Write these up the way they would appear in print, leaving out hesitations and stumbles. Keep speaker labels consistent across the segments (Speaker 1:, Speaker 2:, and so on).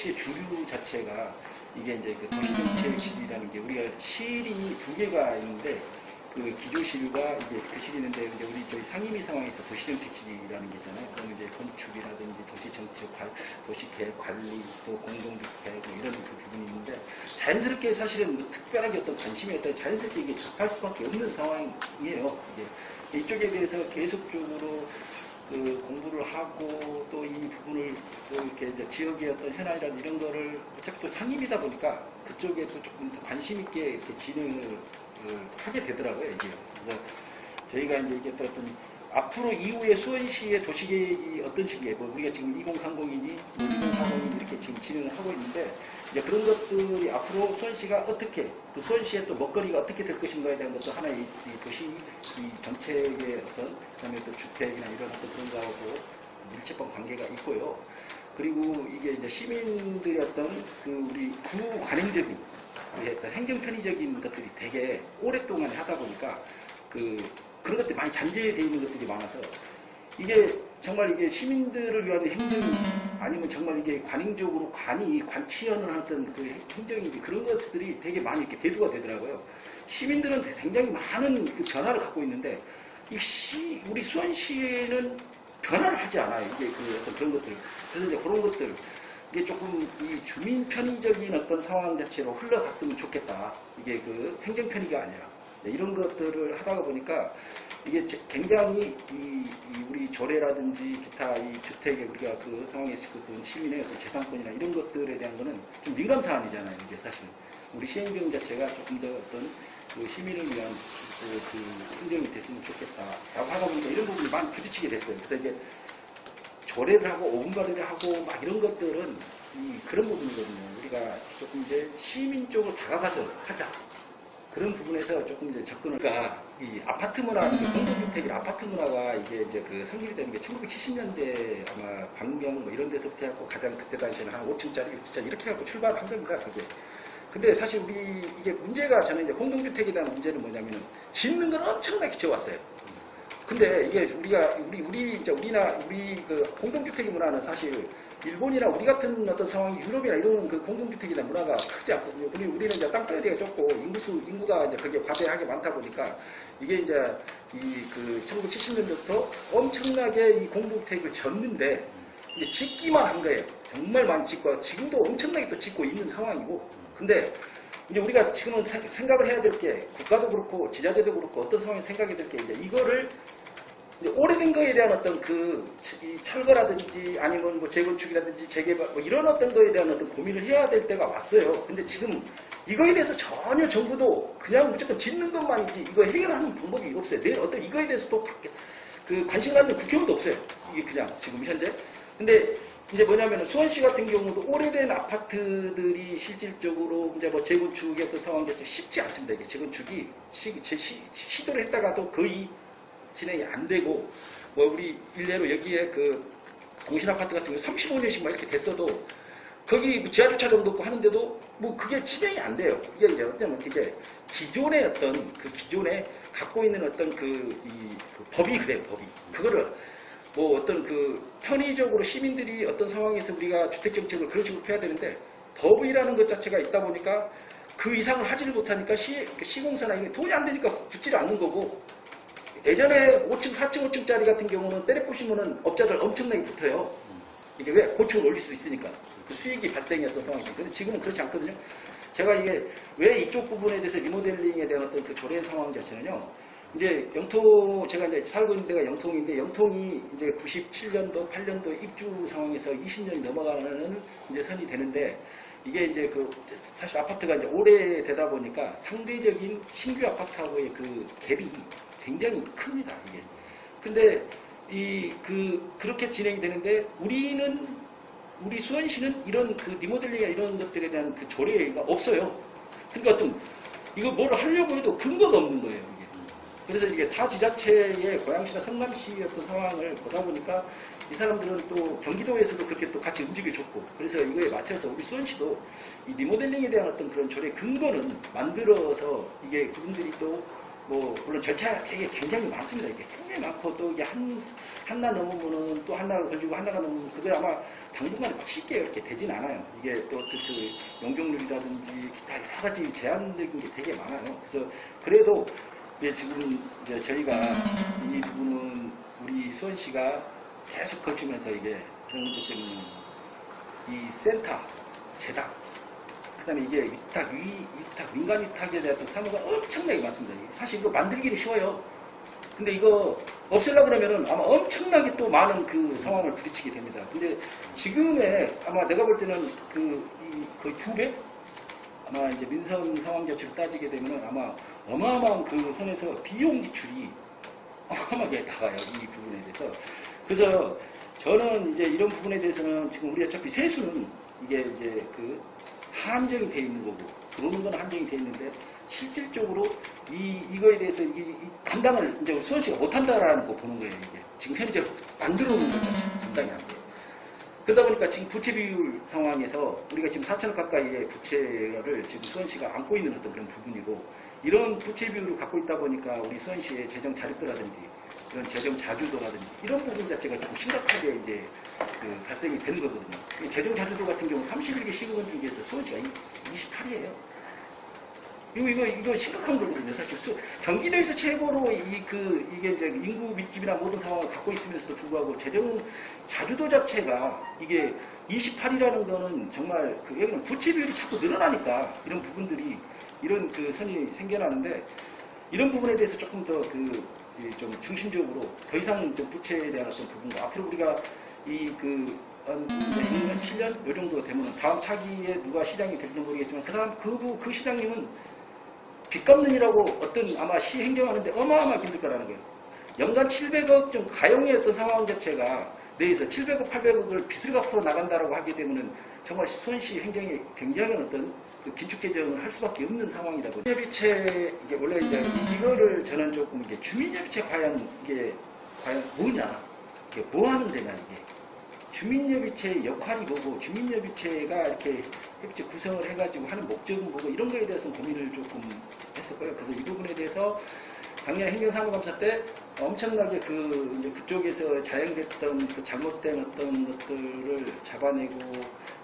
Speaker 1: 도시의 주류 자체가 이게 이제 그 도시정책실이라는 게 우리가 실이 두 개가 있는데 그 기조실과 이제 그 실이 있는데 이제 우리 저희 상임위 상황에서 도시정책실이라는 게 있잖아요. 그럼 이제 건축이라든지 도시정책, 도시계획 관리, 또 공동주택 뭐 이런 그 부분이 있는데 자연스럽게 사실은 뭐 특별하게 어떤 관심이 있다 자연스럽게 이게 접할 수밖에 없는 상황이에요. 이게 이쪽에 대해서 계속적으로 그 공부를 하고 또 이 부분을 또 이렇게 이제 지역의 어떤 현안이라든지 이런 거를 어차피 또 상임이다 보니까 그쪽에 또 조금 더 관심 있게 이렇게 진행을 하게 되더라고요, 이게. 그래서 저희가 이제 이게 또 어떤 앞으로 이후에 수원시의 도시계획이 어떤 식이에요? 뭐 우리가 지금 2030이니 2040이니 이렇게 지금 진행을 하고 있는데 이제 그런 것들이 앞으로 수원시가 어떻게 그 수원시의 또 먹거리가 어떻게 될 것인가에 대한 것도 하나의 이 도시 이 정책의 어떤 그다음에 또 주택이나 이런 어떤 그런 거하고 밀접한 관계가 있고요. 그리고 이게 이제 시민들의 어떤 그 우리 구 관행적인 어떤 행정 편의적인 것들이 되게 오랫동안 하다 보니까 그런 것들이 많이 잔재되어 있는 것들이 많아서 이게 정말 이게 시민들을 위한 행정인지 아니면 정말 이게 관행적으로 관치연을 하던 그 행정인지 그런 것들이 되게 많이 이렇게 대두가 되더라고요. 시민들은 굉장히 많은 그 변화를 갖고 있는데 우리 수원시에는 변화를 하지 않아요. 이게 그 어떤 그런 것들. 그래서 이제 그런 것들 이게 조금 이 주민 편의적인 어떤 상황 자체로 흘러갔으면 좋겠다. 이게 그 행정 편의가 아니라 이런 것들을 하다가 보니까 이게 굉장히 우리 조례라든지 기타 이 주택에 우리가 그 상황에서 그 시민의 어떤 재산권이나 이런 것들에 대한 거는 좀 민감 사안이잖아요. 이게 사실 우리 시행령 자체가 조금 더 어떤 그 시민을 위한 그 행정이 됐으면 좋겠다라고 하다 보니까 이런 부분이 많이 부딪히게 됐어요. 그래서 이제 조례를 하고 오분과를 하고 막 이런 것들은 그런 부분이거든요. 우리가 조금 이제 시민 쪽으로 다가가서 하자. 그런 부분에서 조금 이제 접근을, 그러니까 이 아파트 문화, 공동주택이 아파트 문화가 이게 이제 그 성립이 되는 게 1970년대 아마 광명 뭐 이런 데서부터 해갖고 가장 그때 당시에는 한 5층짜리, 6층짜리 이렇게 해갖고 출발한 겁니다. 그게. 근데 사실 이게 문제가 저는 이제 공동주택에 대한 문제는 뭐냐면은 짓는 건 엄청나게 지어왔어요. 근데 이게 우리 그 공동주택의 문화는 사실 일본이나 우리 같은 어떤 상황이 유럽이나 이런 그 공동주택에 대한 문화가 크지 않거든요. 그리고 우리는 이제 땅덩어리가 좁고 인구가 이제 그게 과대하게 많다 보니까 이게 이제 그 1970년부터 엄청나게 이 공동주택을 졌는데 이제 짓기만 한 거예요. 정말 많이 짓고 지금도 엄청나게 또 짓고 있는 상황이고. 근데 이제 우리가 지금은 생각을 해야 될 게 국가도 그렇고 지자체도 그렇고 어떤 상황에 생각이 될 게 이제 이거를 이제 오래된 거에 대한 어떤 이 철거라든지 아니면 뭐 재건축이라든지 재개발 뭐 이런 어떤 거에 대한 어떤 고민을 해야 될 때가 왔어요. 근데 지금 이거에 대해서 전혀 정부도 그냥 무조건 짓는 것만이지 이거 해결하는 방법이 없어요. 어떤 이거에 대해서도 그 관심 갖는 국회의원도 없어요. 이게 그냥 지금 현재. 근데 이제 뭐냐면 수원시 같은 경우도 오래된 아파트들이 실질적으로 이제 뭐 재건축의 어떤 상황이 쉽지 않습니다. 이게 재건축이 시도를 했다가도 거의 진행이 안 되고, 뭐 우리 일례로 여기에 그 공신아파트 같은 경우 35년씩 막 이렇게 됐어도 거기 뭐 지하주차장도 없고 하는데도 뭐 그게 진행이 안 돼요. 이게 이제 어쩌면 그게 기존의 어떤 그 기존에 갖고 있는 어떤 그 법이 그래요, 법이. 그거를 뭐 어떤 그 편의적으로 시민들이 어떤 상황에서 우리가 주택정책을 그런 식으로 펴야 되는데 법이라는 것 자체가 있다 보니까 그 이상을 하지를 못하니까 시공사나 이게 돈이 안 되니까 붙지를 않는 거고, 예전에 5층, 4층, 5층짜리 같은 경우는 때려 부시면은 업자들 엄청나게 붙어요. 이게 왜? 고층을 올릴 수 있으니까. 그 수익이 발생했던 상황이죠. 근데 지금은 그렇지 않거든요. 제가 이게 왜 이쪽 부분에 대해서 리모델링에 대한 어떤 그 조례 상황 자체는요. 이제 제가 이제 살고 있는 데가 영통인데, 영통이 이제 97년도, 8년도 입주 상황에서 20년이 넘어가는 이제 선이 되는데, 이게 이제 사실 아파트가 이제 오래되다 보니까 상대적인 신규 아파트하고의 그 갭이 굉장히 큽니다, 이게. 근데 그렇게 진행이 되는데, 우리 수원시는 이런 그 리모델링이나 이런 것들에 대한 그 조례가 없어요. 그러니까 이거 뭘 하려고 해도 근거가 없는 거예요, 이게. 그래서 이게 타 지자체의 고양시나 성남시의 어떤 상황을 보다 보니까 이 사람들은 또 경기도에서도 그렇게 또 같이 움직여줬고, 그래서 이거에 맞춰서 우리 수원시도 이 리모델링에 대한 어떤 그런 조례 근거는 만들어서 이게 그분들이 또 뭐 물론 절차가 되게 굉장히 많습니다. 이게 굉장히 많고 또 이게 한나 넘으면은 또 한나가 걸리고 한나가 넘으면 그걸 아마 당분간에 막 쉽게 이렇게 되진 않아요. 이게 또 그 용적률이라든지 기타 여러 가지 제한적인 게 되게 많아요. 그래서 그래도 이제 지금 이제 저희가 이 부분은 우리 수원시가 계속 거치면서 이게 그런 것들 때문에 이 센터, 재단, 그 다음에 이게 위탁, 위탁, 민간 위탁에 대한 사무가 엄청나게 많습니다. 사실 이거 만들기는 쉬워요. 근데 이거 없애려고 그러면은 아마 엄청나게 또 많은 그 상황을 부딪히게 됩니다. 근데 지금의 아마 내가 볼 때는 거의 2배? 아마 이제 민선 상황 자체를 따지게 되면은 아마 어마어마한 그 선에서 비용 지출이 어마어마하게 나가요. 이 부분에 대해서. 그래서 저는 이제 이런 부분에 대해서는 지금 우리 어차피 세수는 이게 이제 그 한정이 돼 있는 거고 들어오는 건 한정이 돼 있는데 실질적으로 이거에 대해서 이 감당을 이제 수원시가 못한다라는 거 보는 거예요. 이게 지금 현재 만들어 놓은 것 자체 감당이 안 돼요. 그러다 보니까 지금 부채 비율 상황에서 우리가 지금 4천억 가까이의 부채를 지금 수원시가 안고 있는 어떤 그런 부분이고 이런 부채 비율을 갖고 있다 보니까 우리 수원시의 재정 자립도라든지 이런 재정 자주도라든지 이런 부분 자체가 좀 심각하게 이제 그 발생이 되는 거거든요. 재정 자주도 같은 경우 31개 시군 중에서 수원시가 28이에요. 이거 심각한 거거든요. 사실 경기도에서 최고로 이게 이제 인구 밀집이나 모든 상황을 갖고 있으면서도 불구하고 재정 자주도 자체가 이게 28이라는 거는 정말 여기는 부채 비율이 자꾸 늘어나니까 이런 부분들이 이런 그 선이 생겨나는데 이런 부분에 대해서 조금 더 좀 중심적으로 더 이상 좀 부채에 대한 어떤 부분과 앞으로 우리가 한 6년, 7년 요 정도 되면 다음 차기에 누가 시장이 될지는 모르겠지만 그 시장님은 빚 갚는이라고 어떤 아마 시 행정하는데 어마어마하게 힘들 거라는 거예요. 연간 700억 좀 가용의 어떤 상황 자체가 내에서 700억, 800억을 빚을 갚으러 나간다라고 하게 되면은 정말 수원시 행정에 굉장한 어떤 긴축 재정을 할 수밖에 없는 상황이라고. 주민협의체 이게 원래 이제 이거를 저는 조금 이게 주민협의체 과연 뭐냐, 이게 뭐 하는 데냐 이게. 주민협의체의 역할이 뭐고 주민협의체가 이렇게 협의체 구성을 해가지고 하는 목적은 뭐고 이런 거에 대해서 고민을 조금 했었고요. 그래서 이 부분에 대해서 작년 행정사무감사 때 엄청나게 이제 그쪽에서 자행됐던 그 잘못된 어떤 것들을 잡아내고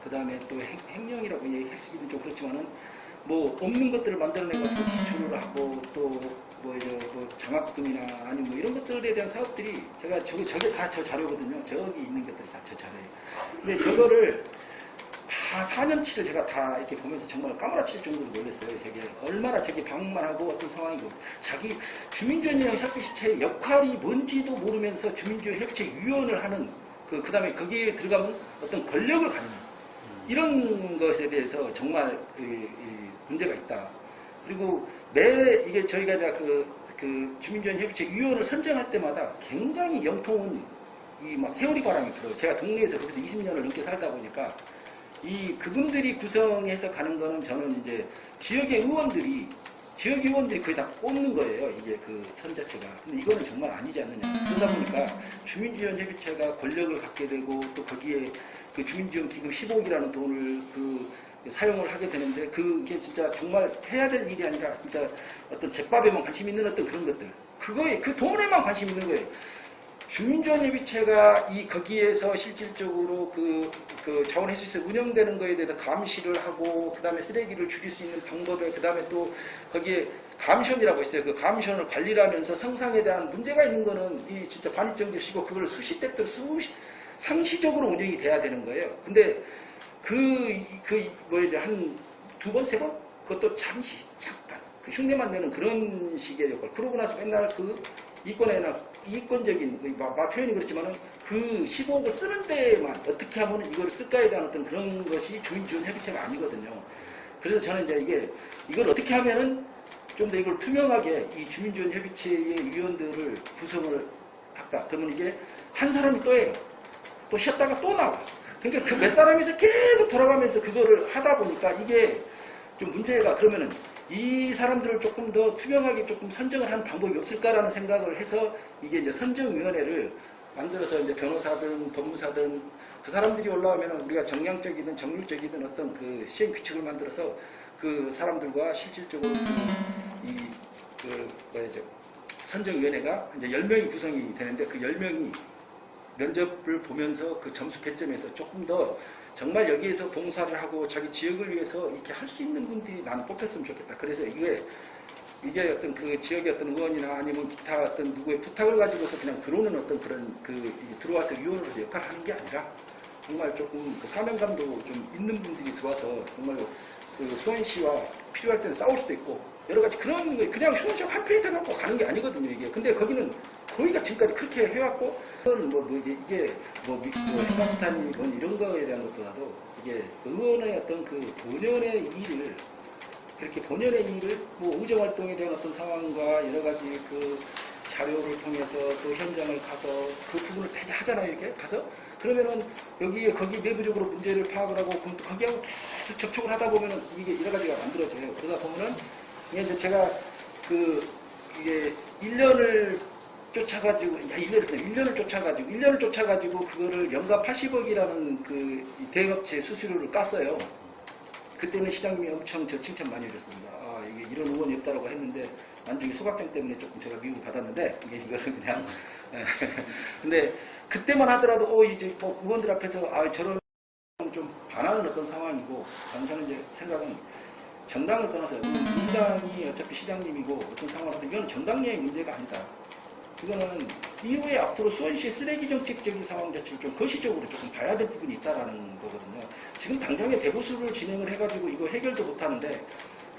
Speaker 1: 그 다음에 또 횡령이라고 얘기하시기는 좀 그렇지만은 뭐 없는 것들을 만들어내고 지출을 하고 또 뭐 장학금이나 아니면 뭐 이런 것들에 대한 사업들이 저게 다 저 자료거든요. 저기 있는 것들이 다 저 자료예요. 근데 저거를 다 4년치를 제가 다 이렇게 보면서 정말 까무라칠 정도로 놀랐어요. 저게 얼마나 저게 방만하고 어떤 상황이고 자기 주민주연 협의체의 역할이 뭔지도 모르면서 주민주연 협의체 위원을 하는 그 다음에 거기에 들어가면 어떤 권력을 갖는 이런 것에 대해서 정말 문제가 있다. 그리고 이게 저희가 그 주민주연 협의체 위원을 선정할 때마다 굉장히 영통은 막 세월이 바람이 불어요. 제가 동네에서 거기서 20년을 넘게 살다 보니까 그분들이 구성해서 가는 거는 저는 이제 지역 의원들이 거의 다 꼽는 거예요. 이게 그 선 자체가. 근데 이거는 정말 아니지 않느냐. 그러다 보니까 주민지원 협의체가 권력을 갖게 되고 또 거기에 그 주민지원 기금 15억이라는 돈을 사용을 하게 되는데 그게 진짜 정말 해야 될 일이 아니라 진짜 어떤 잿밥에만 관심 있는 어떤 그런 것들. 그 돈에만 관심 있는 거예요. 주민지원협의체가 거기에서 실질적으로 그 자원해수시설 운영되는 거에 대해서 감시를 하고, 그 다음에 쓰레기를 줄일 수 있는 방법에, 그 다음에 또 거기에 감시원이라고 있어요. 그 감시원을 관리를 하면서 성상에 대한 문제가 있는 거는 진짜 반입정지시고 그걸 수시대들 상시적으로 운영이 돼야 되는 거예요. 근데 한 2번, 3번? 그것도 잠깐. 흉내만 내는 그런 식의 역할. 그러고 나서 맨날 이권적인, 표현이 그렇지만은 그 15억을 쓰는 데에만 어떻게 하면 이걸 쓸까에 대한 어떤 그런 것이 주민지원 협의체가 아니거든요. 그래서 저는 이제 이걸 어떻게 하면은 좀 더 이걸 투명하게 이 주민지원 협의체의 위원들을 구성을 할까. 그러면 이제 한 사람이 또 해요. 또 쉬었다가 또 나와. 그러니까 그 몇 사람이서 계속 돌아가면서 그거를 하다 보니까 이게 좀 문제가, 그러면은 이 사람들을 조금 더 투명하게 조금 선정을 하는 방법이 없을까라는 생각을 해서 이게 이제 선정위원회를 만들어서 이제 변호사든 법무사든 그 사람들이 올라오면 우리가 정량적이든 정률적이든 어떤 그 시행 규칙을 만들어서 그 사람들과 실질적으로 선정위원회가 이제 10명이 구성이 되는데 그 10명이 면접을 보면서 그 점수 배점에서 조금 더 정말 여기에서 봉사를 하고 자기 지역을 위해서 이렇게 할 수 있는 분들이 나는 뽑혔으면 좋겠다. 그래서 이게 어떤 그 지역의 어떤 의원이나 아니면 기타 어떤 누구의 부탁을 가지고서 그냥 들어오는 어떤 그런 들어와서 위원으로서 역할을 하는 게 아니라 정말 조금 그 사명감도 좀 있는 분들이 들어와서 정말 그 수원시와 필요할 때는 싸울 수도 있고 여러 가지 그런 거 그냥 수원시와 한 페이지 갖고 가는 게 아니거든요, 이게. 근데 거기는 거기가 지금까지 그렇게 해왔고 이게 행방탄이 뭐 이런 거에 대한 것보다도 이게 의원의 어떤 그 본연의 일을 그렇게 본연의 일을 뭐 의정활동에 대한 어떤 상황과 여러 가지 그 자료를 통해서 또 현장을 가서 그 부분을 되게 하잖아요, 이렇게 가서. 그러면은 거기 내부적으로 문제를 파악을 하고 거기하고 계속 접촉을 하다 보면은 이게 여러 가지가 만들어져요. 그러다 보면은 이제 제가 이게 1년을 쫓아가지고 1년을 쫓아가지고 그거를 연간 80억이라는 그 대업체 수수료를 깠어요. 그때는 시장님이 엄청 저 칭찬 많이 해줬습니다. 아, 이게 이런 의원이 없다라고 했는데 나중에 소각장 때문에 조금 제가 미국을 받았는데 이거를 그냥 근데 그때만 하더라도 이제 뭐 의원들 앞에서 저런 좀 반하는 어떤 상황이고 저는 이제 생각은 정당을 떠나서 민당이 어차피 시장님이고 어떤 상황에서 이건 정당의 문제가 아니다. 이거는 이후에 앞으로 수원시의 쓰레기 정책적인 상황 자체를 좀 거시적으로 조금 봐야 될 부분이 있다라는 거거든요. 지금 당장에 대보수를 진행을 해가지고 이거 해결도 못하는데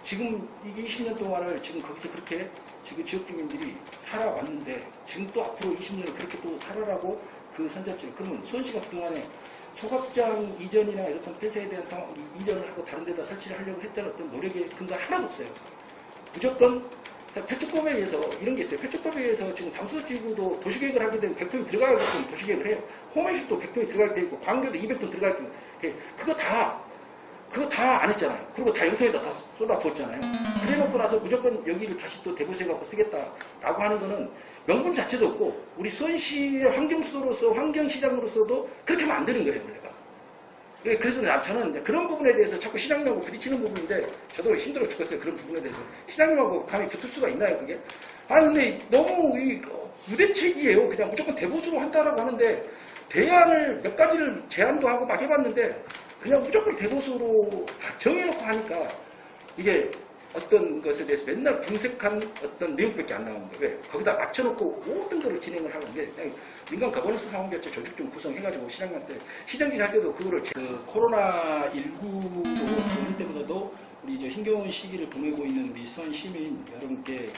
Speaker 1: 지금 이게 20년 동안을 지금 거기서 그렇게 지금 지역 주민들이 살아왔는데 지금 또 앞으로 20년을 그렇게 또 살아라고 그 선자체를 그러면 수원시가 그동안에 소각장 이전이나 이런 폐쇄에 대한 상황 이전을 하고 다른 데다 설치를 하려고 했던 어떤 노력의 근거가 하나도 없어요. 무조건 폐축법에 의해서 이런 게 있어요. 폐축법에 의해서 지금 담수지구도 도시계획을 하게 되면 100톤이 들어가게끔 도시계획을 해요. 호메식도 100톤이 들어갈 때 있고 광교도 200톤 들어갈 때 있고 그거 다 안 했잖아요. 그리고 다 영통에다 다 쏟아부었잖아요. 그래놓고 나서 무조건 여기를 다시 또 대보수해갖고 쓰겠다라고 하는 거는 명분 자체도 없고 우리 수원시의 환경수로서 환경시장으로서도 그렇게 하면 안 되는 거예요. 그래서 저는 이제 그런 부분에 대해서 자꾸 시장님하고 부딪히는 부분인데 저도 힘들어 죽겠어요. 그런 부분에 대해서. 시장님하고 감히 붙을 수가 있나요, 그게? 근데 너무 무대책이에요. 그냥 무조건 대보수로 한다라고 하는데 대안을 몇 가지를 제안도 하고 막 해봤는데 그냥 무조건 대보수로 다 정해놓고 하니까 이게 어떤 것에 대해서 맨날 궁색한 어떤 내용밖에 안 나오는 거예요. 왜? 거기다 맞춰놓고 모든 걸 진행을 하는 게 민간 거버넌스 상황결제 조직 좀 구성해가지고 시장님한테 시장직 할 때도 그거를 코로나19로 그럴 때보다도 우리 힘겨운 시기를 보내고 있는 우리 수원 시민 여러분께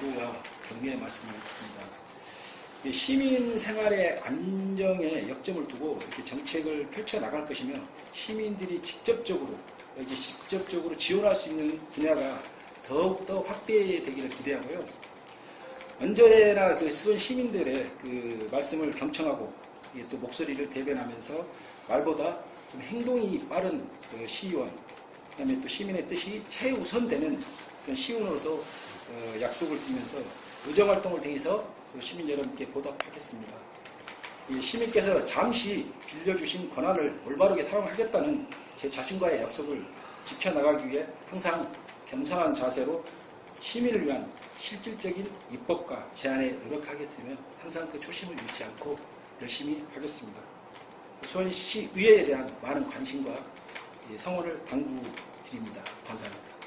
Speaker 1: 위로와 격려의 말씀을 드립니다. 시민 생활의 안정에 역점을 두고 이렇게 정책을 펼쳐 나갈 것이며 시민들이 직접적으로 지원할 수 있는 분야가 더욱더 확대되기를 기대하고요. 언제나 수원 시민들의 말씀을 경청하고 또 목소리를 대변하면서 말보다 좀 행동이 빠른 시의원, 그다음에 또 시민의 뜻이 최우선되는 그런 시의원으로서 약속을 드리면서 의정활동을 통해서 시민 여러분께 보답하겠습니다. 시민께서 잠시 빌려주신 권한을 올바르게 사용하겠다는 제 자신과의 약속을 지켜나가기 위해 항상 겸손한 자세로 시민을 위한 실질적인 입법과 제안에 노력하겠으며 항상 그 초심을 잃지 않고 열심히 하겠습니다. 수원시 의회에 대한 많은 관심과 성원을 당부드립니다. 감사합니다.